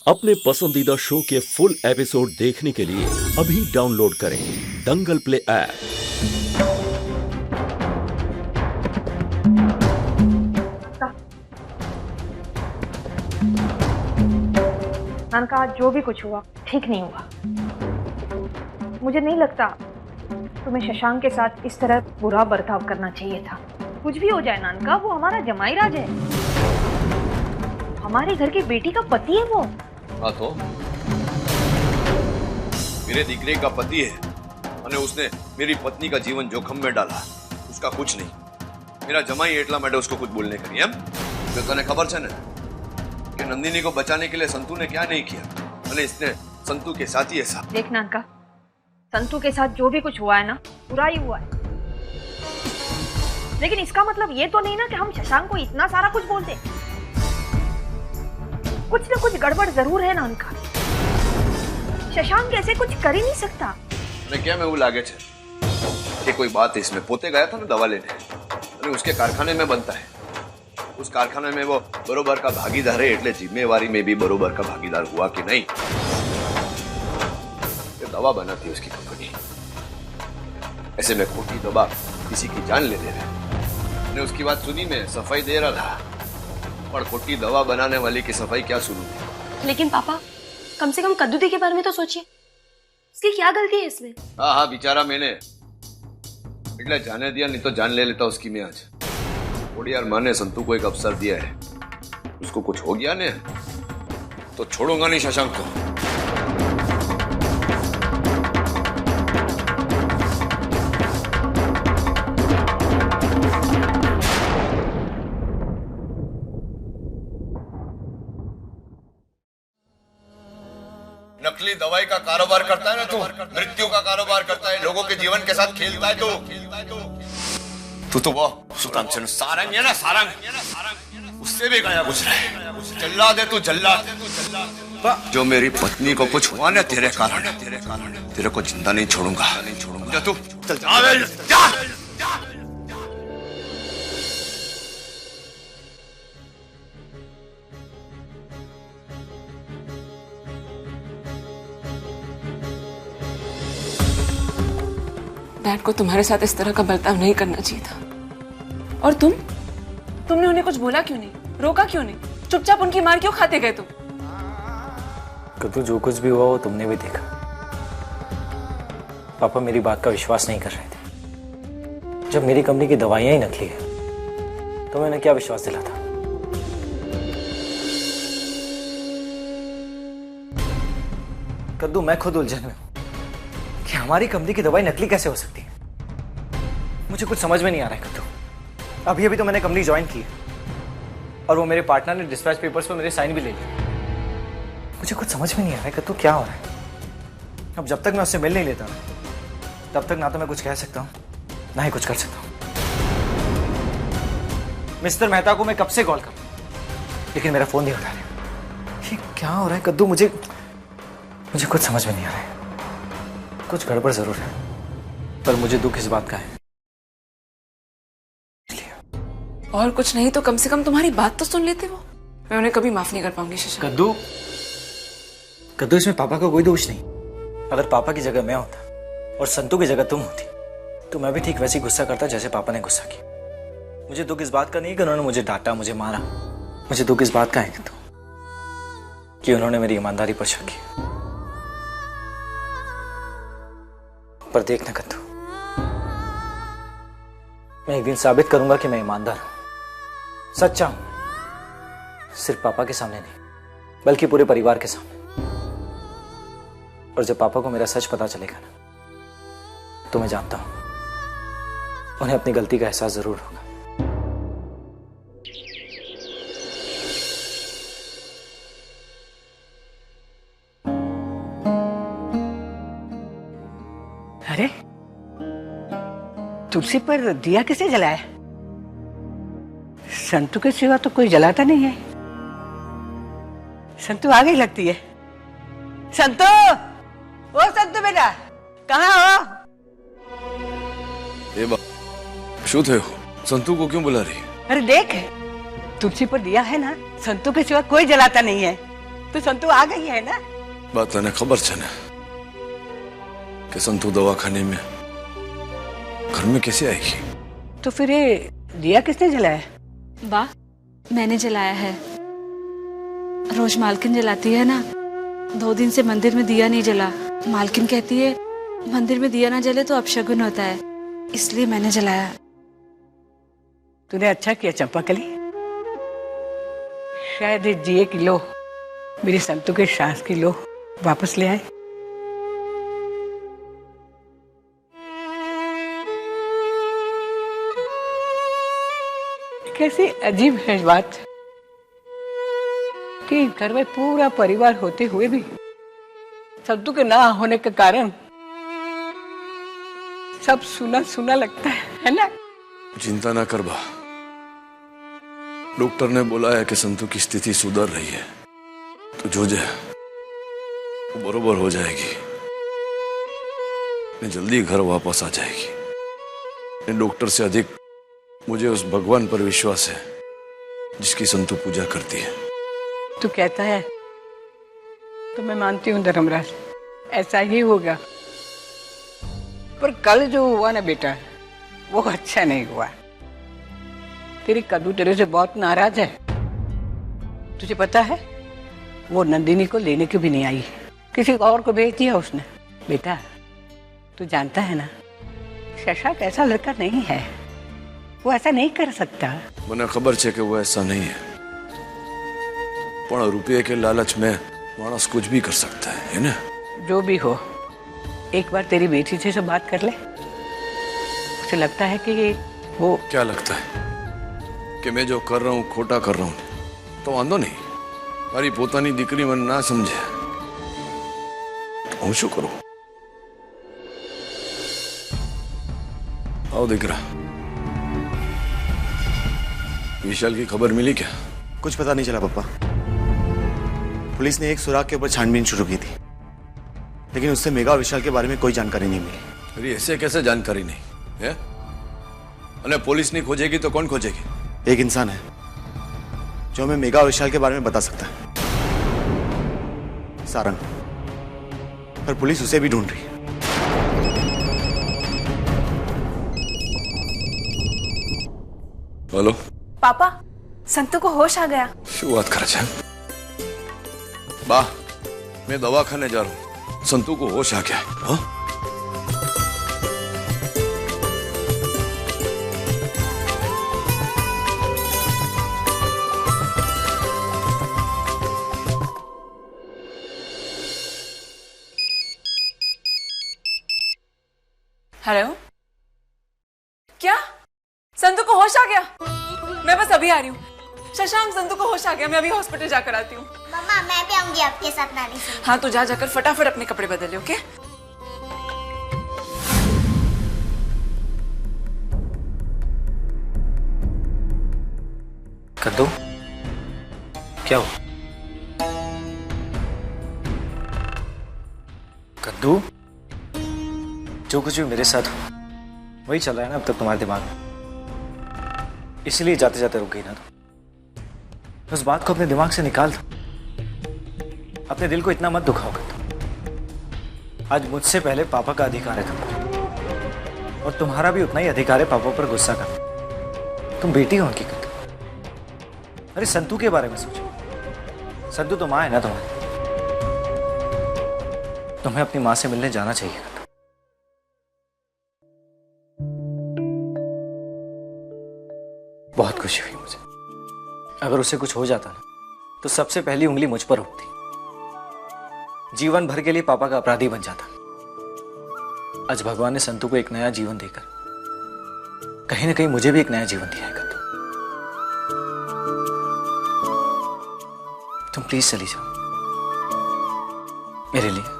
अपने पसंदीदा शो के फुल एपिसोड देखने के लिए अभी डाउनलोड करें दंगल प्ले ऐप। नानका, आज जो भी कुछ हुआ ठीक नहीं हुआ। मुझे नहीं लगता तुम्हें शशांक के साथ इस तरह बुरा बर्ताव करना चाहिए था। कुछ भी हो जाए नानका, वो हमारा जमाई राज है, हमारे घर की बेटी का पति है वो। हाँ तो मेरे दीकरे का पति है और उसने मेरी पत्नी का जीवन जोखम में डाला। उसका कुछ नहीं, मेरा जमाई एटला माटे उसको कुछ बोलने करी एम। जो तने खबर है ना कि नंदिनी को बचाने के लिए संतू ने क्या नहीं किया, और इसने संतू के साथ ही ऐसा। देख नानका, संतू के साथ जो भी कुछ हुआ है ना, बुरा ही हुआ है, लेकिन इसका मतलब ये तो नहीं ना कि हम शशांक को इतना सारा कुछ बोल दें। कुछ ना कुछ गड़बड़ जरूर है नानका। शशांक ऐसे कुछ कर ही नहीं सकता। मैं क्या मैं वो लागे छे कि कोई बात है इसमें। पोते गया था ना दवा लेने, और उसके कारखाने में बनता है। उस कारखाने में वो बरोबर का भागीदार है, એટલે जिम्मेवारी में भी बरोबर का भागीदार हुआ कि नहीं। ये दवा बनाती है उसकी कंपनी, ऐसे में खोटी दवा किसी की जान ले रहे। मैंने उसकी बात सुनी, मैं सफाई दे रहा था, पर खोटी दवा बनाने वाली की सफाई क्या सुनूं। लेकिन पापा, कम से कम कद्दू दी के बारे में तो सोचिए, उसकी क्या गलती है इसमें? हाँ हाँ, बेचारा मैंने એટલે जाने दिया, नहीं तो जान ले लेता उसकी मैं आज। थोड़ी यार माँ ने संतू को एक अवसर दिया है, उसको कुछ हो गया ने तो छोड़ूंगा नहीं शशांक को। नकली दवाई का कारोबार करता है ना तू, मृत्यु का कारोबार करता है, लोगों के जीवन के साथ खेलता है तू तो वो सुल्तान चंद सारंग है ना, सारंग, उससे भी गया गुजरा है। जल्लाद है तू, जल्लाद। जो मेरी पत्नी को कुछ हुआ ना तेरे कारण, तेरे को जिंदा नहीं छोड़ूंगा। तू चल जा। डैड को तुम्हारे साथ इस तरह का बर्ताव नहीं करना चाहिए था। और तुमने उन्हें कुछ बोला क्यों नहीं, रोका क्यों नहीं, चुपचाप उनकी मार क्यों खाते गए तुम? कद्दू, जो कुछ भी हुआ वो तुमने भी देखा। पापा मेरी बात का विश्वास नहीं कर रहे थे। जब मेरी कंपनी की दवाइयां ही नकली है तो मैंने क्या विश्वास दिला था। कद्दू, मैं खुद उलझन में हूं कि हमारी कंपनी की दवाई नकली कैसे हो सकती है। मुझे कुछ समझ में नहीं आ रहा है कद्दू। अभी तो मैंने कंपनी ज्वाइन की है और वो मेरे पार्टनर ने डिस्पैच पेपर्स पर मेरे साइन भी ले लिए। मुझे कुछ समझ में नहीं आ रहा है कद्दू, क्या हो रहा है। अब जब तक मैं उससे मिल नहीं लेता ना, तब तक ना तो मैं कुछ कह सकता हूँ ना ही कुछ कर सकता हूँ। मिस्टर मेहता को मैं कब से कॉल करूं, लेकिन मेरा फोन नहीं उठा रहे। ये क्या हो रहा है कद्दू, मुझे कुछ समझ में नहीं आ रहा है। कुछ गड़बड़ जरूर है, पर मुझे दुख इस बात का है। और कुछ नहीं तो कम से कम तुम्हारी बात तो सुन लेते वो। मैं उन्हें कभी माफ नहीं कर पाऊंगी शशांक। कद्दू, इसमें पापा का कोई दोष नहीं। अगर पापा की जगह मैं होता और संतू की जगह तुम होती तो मैं भी ठीक वैसे ही गुस्सा करता जैसे पापा ने गुस्सा किया। मुझे दुख इस बात का नहीं कि उन्होंने मुझे डांटा, मुझे मारा। मुझे दुख इस बात का है कि उन्होंने मेरी ईमानदारी पर शक किया। पर देखना कद्दू, मैं एक दिन साबित करूंगा कि मैं ईमानदार हूं, सच्चा हूं। सिर्फ पापा के सामने नहीं, बल्कि पूरे परिवार के सामने। और जब पापा को मेरा सच पता चलेगा ना, तो मैं जानता हूं उन्हें अपनी गलती का एहसास जरूर होगा। अरे, तुलसी पर दिया किसे जलाया? संतू के सिवा तो कोई जलाता नहीं है। संतू आ गई लगती है। संतू, ओ संतू बेटा, कहाँ हो? शू थे, संतू को क्यों बुला रही? अरे देख, तुलसी पर दिया है ना, संतू के सिवा कोई जलाता नहीं है। तो संतू आ गई है ना? बात तने खबर छे ने कि संतू दवाखाने में घर में कैसे आएगी? तो फिर ये दिया किसने जलाया? बा, मैंने जलाया है। रोज मालकिन जलाती है ना, 2 दिन से मंदिर में दिया नहीं जला। मालकिन कहती है मंदिर में दिया ना जले तो अपशगुन होता है, इसलिए मैंने जलाया। तूने अच्छा किया चंपाकली। शायद इस दिए की लो मेरी संतू के सांस की लो वापस ले आए। कैसी अजीब है बात कि घर में पूरा परिवार होते हुए भी संतू के ना होने के कारण सब सुना सुना लगता है ना? चिंता ना कर बा, डॉक्टर ने बोला है कि संतू की स्थिति सुधर रही है, तो जो जाए वो बरोबर हो जाएगी, ने जल्दी घर वापस आ जाएगी। ने डॉक्टर से अधिक मुझे उस भगवान पर विश्वास है जिसकी संतू पूजा करती है। तू कहता है तो मैं मानती हूँ धर्मराज, ऐसा ही होगा। पर कल जो हुआ ना बेटा, वो अच्छा नहीं हुआ। तेरी कद्दू तेरे से बहुत नाराज है। तुझे पता है वो नंदिनी को लेने की भी नहीं आई, किसी और को भेज दिया उसने। बेटा तू जानता है ना शशांक ऐसा लड़का नहीं है, वो ऐसा नहीं कर सकता। मने खबर है कि वो ऐसा नहीं है, पर रुपये के लालच में मानस कुछ भी कर सकता है ना? जो भी हो, एक बार तेरी बेटी से बात कर ले। उसे लगता है कि वो क्या लगता है कि मैं जो कर रहा हूँ खोटा कर रहा हूँ तो वांधो नहीं, मारी पोतानी दीकरी मन ना समझे तो हूँ शू करूं? आओ दीकरा, विशाल की खबर मिली क्या? कुछ पता नहीं चला पापा। पुलिस ने एक सुराग के ऊपर छानबीन शुरू की थी, लेकिन उससे मेघा और विशाल के बारे में कोई जानकारी नहीं मिली। अरे ऐसे कैसे जानकारी नहीं है? अरे पुलिस नहीं खोजेगी तो कौन खोजेगी? एक इंसान है जो हमें मेघा और विशाल के बारे में बता सकता है, सारंग। पर पुलिस उसे भी ढूंढ रही है। हेलो पापा, संतू को होश आ गया। शुरुआत कर छे बा, मैं दवाखाने जा रहा हूँ, संतू को होश आ गया। हाँ? हेलो, क्या संतू को होश आ गया? मैं बस अभी आ रही हूँ। शशांक, संतू को होश आ गया, मैं अभी हॉस्पिटल जाकर आती हूँ। मम्मा मैं भी आऊंगी आपके साथ नानी से। हाँ तो जा जाकर फटाफट अपने कपड़े बदल, ओके? कद्दू, क्या हुआ? कद्दू, जो कुछ भी मेरे साथ हुआ वही चल रहा है ना अब तक तुम्हारे दिमाग में, इसलिए जाते जाते रुक गई ना तुम। उस बात को अपने दिमाग से निकाल दो, अपने दिल को इतना मत दुखाओ कद्दू। आज मुझसे पहले पापा का अधिकार है तुम पर, और तुम्हारा भी उतना ही अधिकार है पापा पर गुस्सा करना। तुम बेटी हो उनकी कद्दू। अरे संतू के बारे में सोचो, संतू तो माँ है ना तुम्हारी, तुम्हें अपनी माँ से मिलने जाना चाहिए। बहुत खुशी हुई मुझे। अगर उसे कुछ हो जाता ना तो सबसे पहली उंगली मुझ पर उठती, जीवन भर के लिए पापा का अपराधी बन जाता। आज भगवान ने संतू को एक नया जीवन देकर कहीं ना कहीं मुझे भी एक नया जीवन दिया है। तुम प्लीज चली जाओ मेरे लिए।